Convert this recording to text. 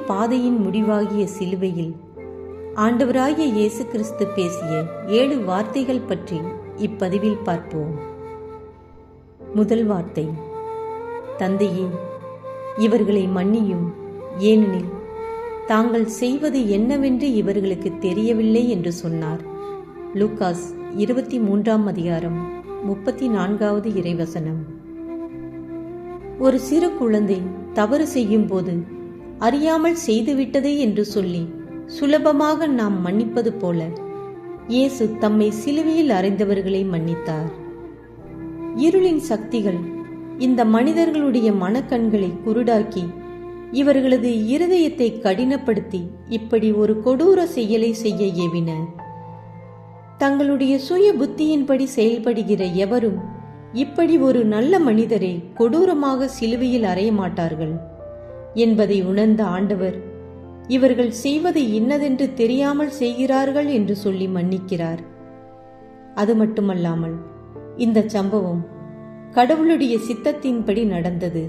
பாதையின் முடிவாகிய சிலுவையில் ஆண்டவராகிய இயேசு கிறிஸ்து பேசிய 7 வார்த்தைகள் பற்றி இப்பதிவில் பார்ப்போம். முதல் வார்த்தை, தந்தையே, இவர்களை மன்னியும், ஏனெனில் தாங்கள் செய்வது என்னவென்று இவர்களுக்கு தெரியவில்லை என்று சொன்னார். லூகாஸ் 23 இறைவசனம். ஒரு சிறு குழந்தை தவறு செய்யும் போது அறியாமல் செய்துவிட்டதே என்று சொல்லி சுலபமாக நாம் மன்னிப்பது போல இயேசு தம்மை சிலுவையில் அறைந்தவர்களை மன்னித்தார். இருளின் சக்திகள் இந்த மனிதர்களுடைய மனக்கண்களை குருடாக்கி இவர்களது இருதயத்தை கடினப்படுத்தி இப்படி ஒரு கொடூர செயலை செய்ய ஏவின. தங்களுடைய சுய புத்தியின்படி செயல்படுகிற எவரும் இப்படி ஒரு நல்ல மனிதரை கொடூரமாக சிலுவையில் அறைய மாட்டார்கள் என்பதை உணர்ந்த ஆண்டவர், இவர்கள் செய்வது இன்னதென்று தெரியாமல் செய்கிறார்கள் என்று சொல்லி மன்னிக்கிறார். அது மட்டுமல்லாமல் இந்த சம்பவம் கடவுளுடைய சித்தத்தின்படி நடந்தது.